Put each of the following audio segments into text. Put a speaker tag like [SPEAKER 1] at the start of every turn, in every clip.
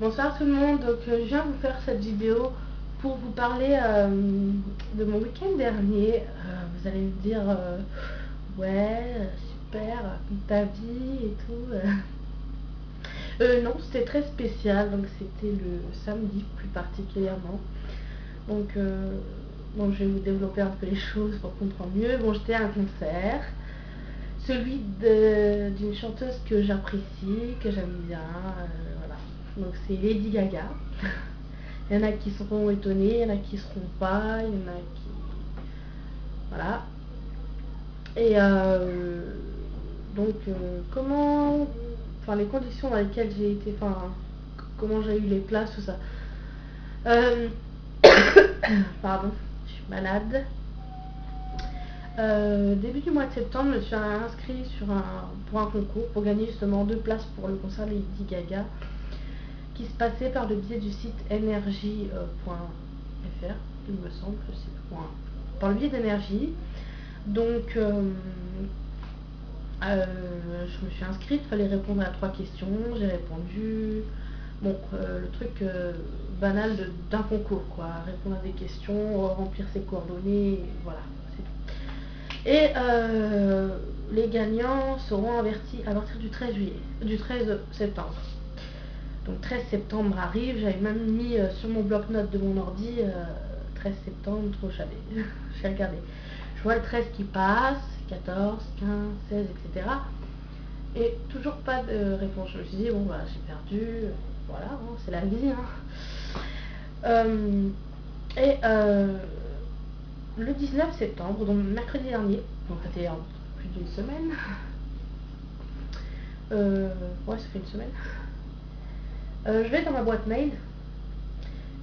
[SPEAKER 1] Bonsoir tout le monde, donc je viens vous faire cette vidéo pour vous parler de mon week-end dernier. Vous allez me dire, ouais, super, raconte ta vie et tout. Non, c'était très spécial, donc c'était le samedi plus particulièrement. Donc, bon, je vais vous développer un peu les choses pour comprendre mieux. Bon, j'étais à un concert, celui d'une chanteuse que j'apprécie, que j'aime bien, voilà. Donc c'est Lady Gaga. Il y en a qui seront étonnés, il y en a qui seront pas, il y en a qui... Voilà. Et donc comment... Enfin les conditions dans lesquelles j'ai été, enfin comment j'ai eu les places, tout ça. Euh, Pardon, je suis malade. Début du mois de septembre, je me suis inscrit pour un concours pour gagner justement 2 places pour le concert de Lady Gaga qui se passait par le biais du site energy.fr, il me semble, je sais plus, par le biais d'énergie. Donc, je me suis inscrite, il fallait répondre à 3 questions, j'ai répondu. Bon, le truc banal d'un concours, quoi. Répondre à des questions, remplir ses coordonnées, voilà, c'est tout. Et les gagnants seront avertis à partir du 13 juillet, du 13 septembre. Donc 13 septembre arrive, j'avais même mis sur mon bloc-notes de mon ordi 13 septembre, trop chavé. J'ai regardé. Je vois le 13 qui passe, 14, 15, 16, etc. Et toujours pas de réponse. Je me suis dit, bon, bah, j'ai perdu, voilà, hein, c'est la vie. Hein. Et le 19 septembre, donc mercredi dernier, donc c'était plus d'une semaine, ouais, ça fait une semaine, je vais dans ma boîte mail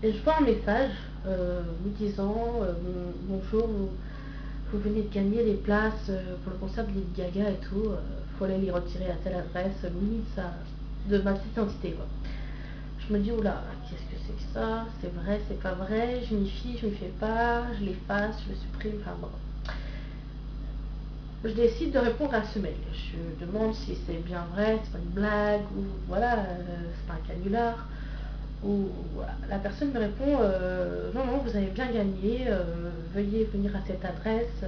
[SPEAKER 1] et je vois un message me disant bonjour, vous venez de gagner les places pour le concert de Lady Gaga et tout, faut aller les retirer à telle adresse, limite ça, de ma petite identité quoi. Je me dis oula, qu'est-ce que c'est que ça, c'est vrai, c'est pas vrai, je m'y fie, je m'y fais pas, je l'efface, je le supprime, enfin bon. Je décide de répondre à ce mail. Je demande si c'est bien vrai, c'est pas une blague, ou voilà, c'est pas un canular. Ou voilà. La personne me répond non, non, vous avez bien gagné, veuillez venir à cette adresse.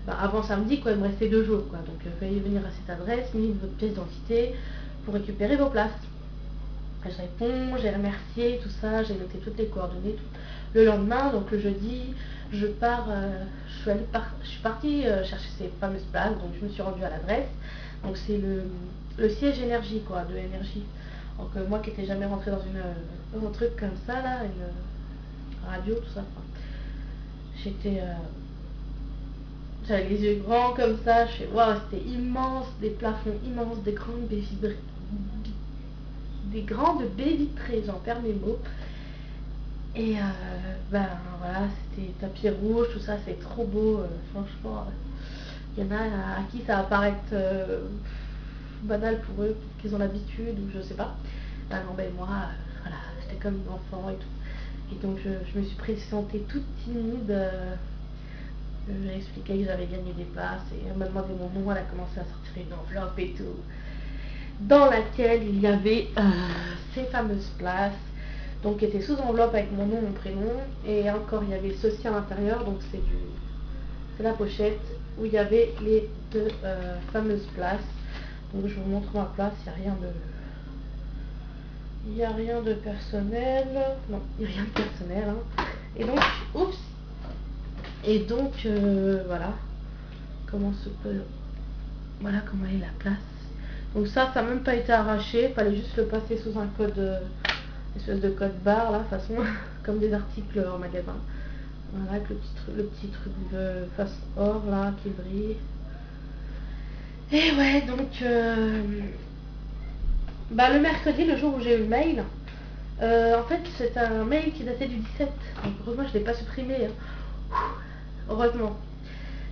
[SPEAKER 1] Bah, avant samedi, quoi, il me restait 2 jours, quoi. Donc veuillez venir à cette adresse, mis votre pièce d'identité pour récupérer vos places. Et je réponds, j'ai remercié, tout ça, j'ai noté toutes les coordonnées. Tout. Le lendemain, donc le jeudi, je pars, je suis partie chercher ces fameuses places, donc je me suis rendue à l'adresse. Donc c'est le siège énergie, quoi, de énergie. Donc moi qui n'étais jamais rentrée dans un truc comme ça, là, une radio, tout ça, enfin, j'étais... j'avais les yeux grands comme ça, je fais waouh, c'était immense, des plafonds immenses, des grandes baies vitrées, j'en perds mes mots. Et ben voilà, c'était tapis rouge, tout ça, c'est trop beau, franchement. Il y en a à qui ça va paraître banal pour eux, qu'ils ont l'habitude, ou je sais pas. Ben non, ben moi, voilà, j'étais comme une enfant et tout. Et donc je me suis présentée toute timide. J'ai expliqué que j'avais gagné des places et elle m'a demandé mon nom, elle a commencé à sortir une enveloppe et tout, dans laquelle il y avait ces fameuses places, donc qui étaient sous enveloppe avec mon nom, mon prénom, et encore il y avait ceci à l'intérieur, donc c'est la pochette où il y avait les 2 fameuses places. Donc je vous montre ma place, il n'y a rien de personnel, non, il n'y a rien de personnel, hein. Et donc, oups, et donc voilà, comment se peut, voilà comment est la place. Donc ça n'a même pas été arraché, il fallait juste le passer sous un code, espèce de code barre là, façon, comme des articles en magasin. Voilà, avec le petit truc de face or là qui brille. Et ouais, donc bah, le mercredi, le jour où j'ai eu le mail, en fait c'est un mail qui datait du 17, donc heureusement je ne l'ai pas supprimé, hein. Heureusement.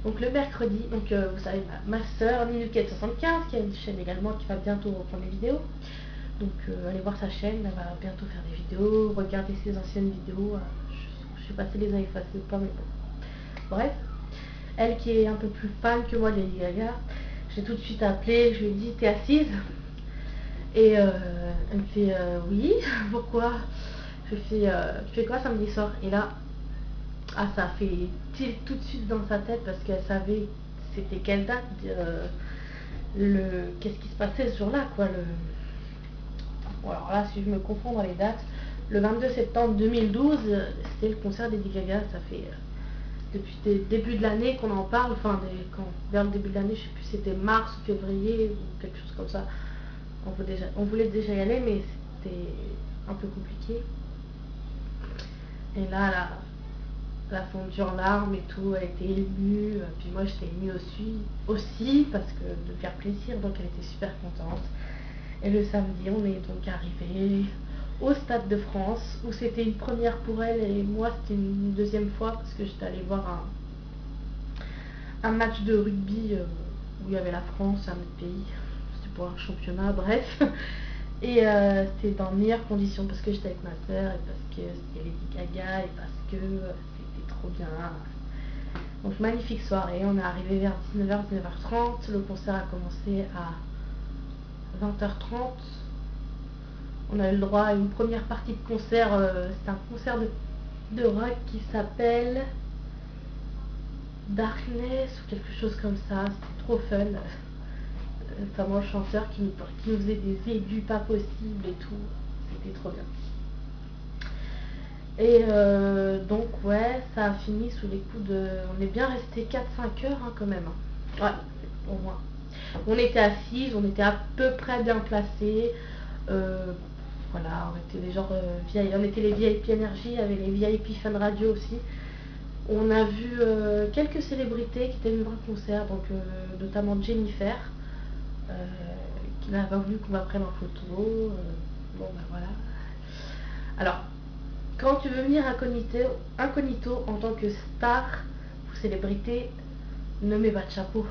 [SPEAKER 1] Donc le mercredi, donc vous savez, ma soeur Minuquette75, qui a une chaîne également qui va bientôt reprendre les vidéos. Donc allez voir sa chaîne, elle va bientôt faire des vidéos, regardez ses anciennes vidéos. Je sais pas si les a effacées ou pas, mais bon. Bref, elle qui est un peu plus fan que moi de Lady Gaga, j'ai tout de suite appelé, je lui ai dit t'es assise. Et Elle me fait oui, pourquoi? Je fais tu fais quoi samedi soir? Et là, ah, ça a fait tilt tout de suite dans sa tête parce qu'elle savait c'était quelle date, qu'est-ce qui se passait ce jour-là, quoi. Bon, alors là, si je me confonds dans les dates, le 22 septembre 2012, c'était le concert d'Eddie Gaga. Ça fait depuis le début de l'année qu'on en parle, enfin, vers le début de l'année, je sais plus, c'était mars ou février ou quelque chose comme ça. On voulait déjà y aller, mais c'était un peu compliqué. Et là, la fondue en larmes et tout, elle était émue, puis moi j'étais émue aussi parce que de faire plaisir, donc elle était super contente. Et le samedi, on est donc arrivé au Stade de France, où c'était une première pour elle et moi c'était une deuxième fois parce que j'étais allée voir un match de rugby où il y avait la France, un autre pays, c'était pour un championnat, bref. Et c'était dans de meilleures conditions parce que j'étais avec ma soeur et parce que c'était Lady Gaga et parce que c'était trop bien. Donc magnifique soirée, on est arrivé vers 19h, 19h30, le concert a commencé à 20h30. On a eu le droit à une première partie de concert, c'est un concert de rock qui s'appelle Darkness ou quelque chose comme ça, c'était trop fun. Notamment le chanteur qui nous faisait des aigus pas possibles et tout, c'était trop bien. Et donc ouais, ça a fini sous les coups de... On est bien resté 4-5 heures hein, quand même. Ouais, au moins. On était assises, on était à peu près bien placés. Voilà, on était on était les VIP Énergie, il y avait les VIP Fun Radio aussi. On a vu quelques célébrités qui étaient venues voir le concert, donc notamment Jennifer, qui n'a pas voulu qu'on va prendre en photo. Bon ben voilà. Alors, quand tu veux venir incognito en tant que star ou célébrité, ne mets pas de chapeau.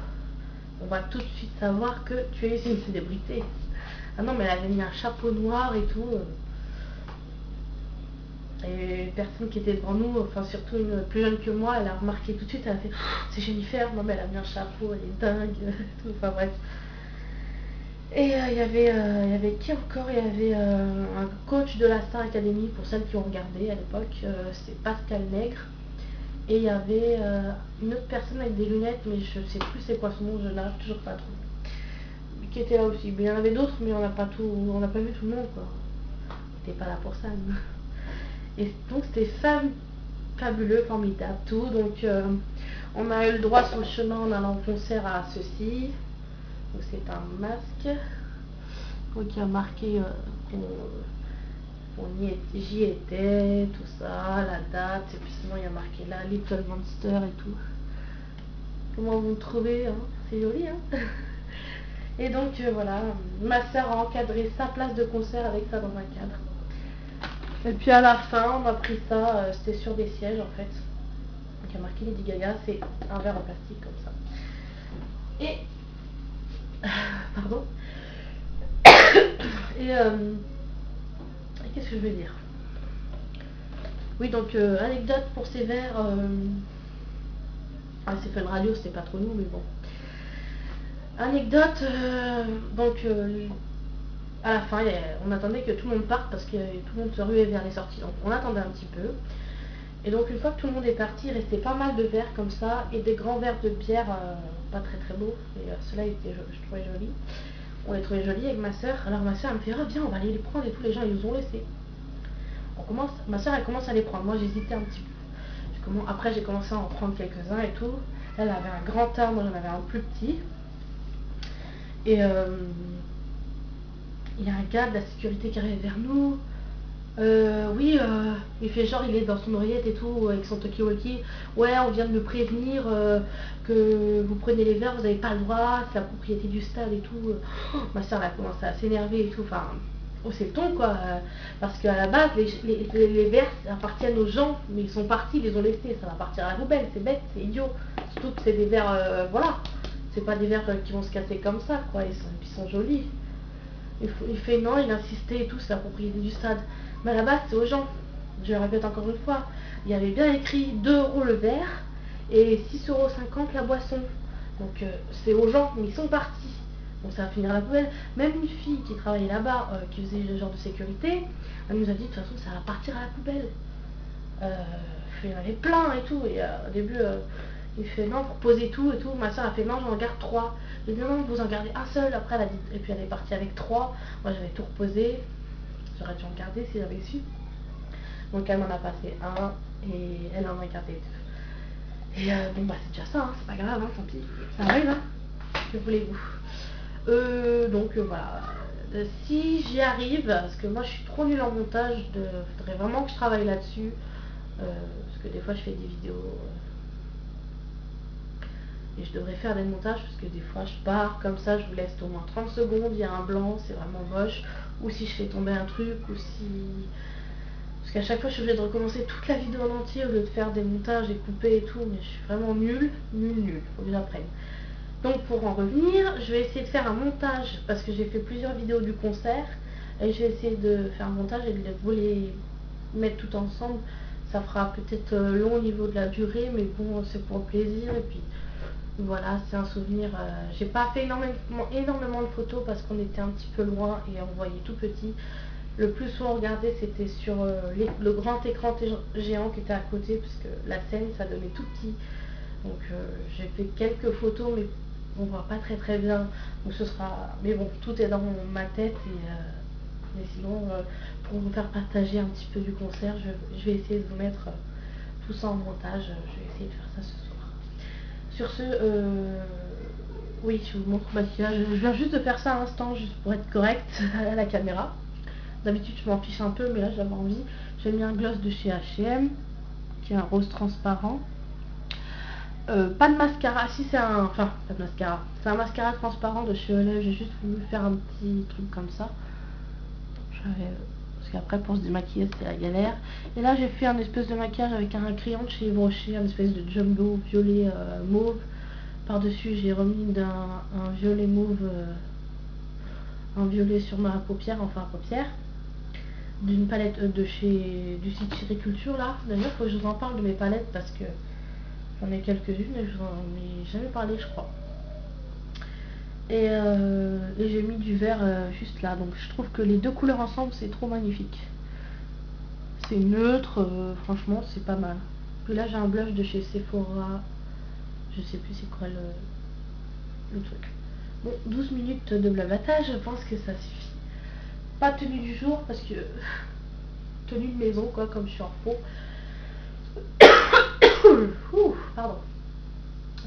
[SPEAKER 1] On va tout de suite savoir que tu es une célébrité. Ah non, mais elle avait mis un chapeau noir et tout. Et une personne qui était devant nous, enfin surtout une plus jeune que moi, elle a remarqué tout de suite, elle a fait c'est Jennifer, non mais elle a mis un chapeau, elle est dingue, tout, enfin bref. Et il y avait qui encore? Il y avait un coach de la Star Academy, pour celles qui ont regardé à l'époque, c'est Pascal Nègre. Et il y avait une autre personne avec des lunettes, mais je sais plus c'est quoi son nom, je n'arrive toujours pas à trouver. Qui était là aussi. Mais il y en avait d'autres, mais on n'a pas vu tout le monde quoi. On n'était pas là pour ça. Nous. Et donc c'était fabuleux, formidable, tout. Donc on a eu le droit sur le chemin en allant au concert à ceci. Donc c'est un masque qui a marqué j'y étais, tout ça, la date, et puis sinon il y a marqué là Little Monster et tout. Comment vous le trouvez hein? C'est joli hein. Et donc voilà, ma soeur a encadré sa place de concert avec ça dans un cadre. Et puis à la fin, on a pris ça, c'était sur des sièges en fait. Donc il y a marqué Lady Gaga, c'est un verre en plastique comme ça. Et... Pardon. Et qu'est-ce que je veux dire? Oui, donc anecdote pour ces verres. Ah, c'est Fun Radio, c'était pas trop nous, mais bon. Anecdote, donc à la fin, on attendait que tout le monde parte parce que tout le monde se ruait vers les sorties. Donc on attendait un petit peu. Et donc une fois que tout le monde est parti, il restait pas mal de verres comme ça et des grands verres de bière, pas très très beaux. Et ceux-là, je trouvais jolis. On les trouvait jolis avec ma soeur. Alors ma soeur elle me fait, ah viens, on va aller les prendre et tous les gens ils nous ont laissés. Ma soeur elle commence à les prendre. Moi j'hésitais un petit peu. Après j'ai commencé à en prendre quelques-uns et tout. Elle avait un grand tas, moi j'en avais un plus petit. Et il y a un gars de la sécurité qui arrive vers nous. Oui, il fait genre il est dans son oreillette et tout avec son talkie-walkie. Ouais, on vient de me prévenir que vous prenez les verres, vous n'avez pas le droit, c'est la propriété du stade et tout. Ma soeur elle a commencé à s'énerver et tout. Enfin, oh, c'est le ton quoi. Parce qu'à la base, les verres appartiennent aux gens, mais ils sont partis, ils les ont laissés. Ça va partir à la poubelle, c'est bête, c'est idiot. Surtout que c'est des verres, voilà. C'est pas des verres qui vont se casser comme ça quoi. Ils sont jolis. Il fait non, il insistait et tout, c'est la propriété du stade. Mais à la base, c'est aux gens. Je le répète encore une fois. Il y avait bien écrit 2 € le verre et 6,50 € la boisson. Donc c'est aux gens, mais ils sont partis. Donc ça va finir à la poubelle. Même une fille qui travaillait là-bas, qui faisait le genre de sécurité, elle nous a dit de toute façon ça va partir à la poubelle. Il y en avait plein et tout. Et au début, il fait non, pour poser tout et tout. Ma soeur a fait non, j'en garde 3. J'ai dit non, vous en gardez un seul. Après, elle a dit, et puis elle est partie avec 3. Moi, j'avais tout reposé. J'aurais dû en garder si j'avais su. Donc, elle m'en a passé un et elle en a gardé 2. Et bon, bah, c'est déjà ça, hein, c'est pas grave, hein, tant pis. Ça arrive, hein. Que voulez-vous? Donc, voilà. Si j'y arrive, parce que moi je suis trop nulle en montage, faudrait vraiment que je travaille là-dessus. Parce que des fois je fais des vidéos et je devrais faire des montages parce que des fois je pars comme ça, je vous laisse au moins 30 secondes, il y a un blanc, c'est vraiment moche, ou si je fais tomber un truc, ou si... Parce qu'à chaque fois je suis obligée de recommencer toute la vidéo en entier au lieu de faire des montages et couper et tout, mais je suis vraiment nulle, faut que j'apprenne. Donc pour en revenir, je vais essayer de faire un montage parce que j'ai fait plusieurs vidéos du concert et je vais essayer de faire un montage et de vous les mettre tout ensemble. Ça fera peut-être long au niveau de la durée, mais bon, c'est pour le plaisir. Et puis voilà, c'est un souvenir. J'ai pas fait énormément de photos parce qu'on était un petit peu loin et on voyait tout petit. Le plus souvent regardé, c'était sur le grand écran géant qui était à côté, parce que la scène, ça donnait tout petit. Donc j'ai fait quelques photos, mais on voit pas très bien. Donc ce sera, mais bon, tout est dans ma tête et sinon pour vous faire partager un petit peu du concert, je vais essayer de vous mettre tout ça en montage. Je vais essayer de faire ça ce soir. Sur ce, oui, je vous montre le maquillage. Je viens juste de faire ça à l'instant, juste pour être correcte à la caméra. D'habitude je m'en fiche un peu, mais là j'avais envie. J'ai mis un gloss de chez H&M qui est un rose transparent. Pas de mascara, si c'est un... Enfin, pas de mascara. C'est un mascara transparent de chez Olay. J'ai juste voulu faire un petit truc comme ça. Parce qu'après, pour se démaquiller, c'est la galère. Et là, j'ai fait un espèce de maquillage avec un crayon de chez Yves Rocher, un espèce de jumbo violet mauve. Par-dessus, j'ai remis un violet mauve, un violet sur ma paupière, enfin paupière. D'une palette du site Chériculture, là. D'ailleurs, il faut que je vous en parle de mes palettes parce que j'en ai quelques-unes et je vous en ai jamais parlé, je crois. Et j'ai mis du vert juste là. Donc je trouve que les deux couleurs ensemble, c'est trop magnifique. C'est neutre, franchement, c'est pas mal. Puis là, j'ai un blush de chez Sephora. Je sais plus c'est quoi le truc. Bon, 12 minutes de blablatage, je pense que ça suffit. Pas tenue du jour parce que... tenue de maison, quoi, comme je suis en faux. Pardon.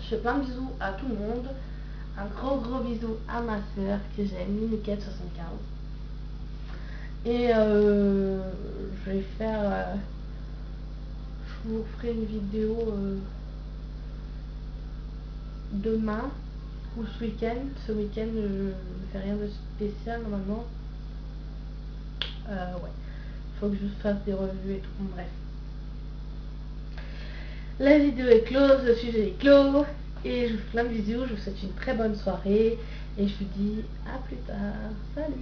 [SPEAKER 1] Je fais plein de bisous à tout le monde. Un gros bisou à ma soeur que j'aime, Miniquette75. Et je vais faire... je vous ferai une vidéo demain ou ce week-end. Ce week-end, je ne fais rien de spécial normalement. Ouais. Faut que je fasse des revues et tout. Bref. La vidéo est close, le sujet est clos. Et je vous fais plein de bisous, je vous souhaite une très bonne soirée. Et je vous dis à plus tard. Salut!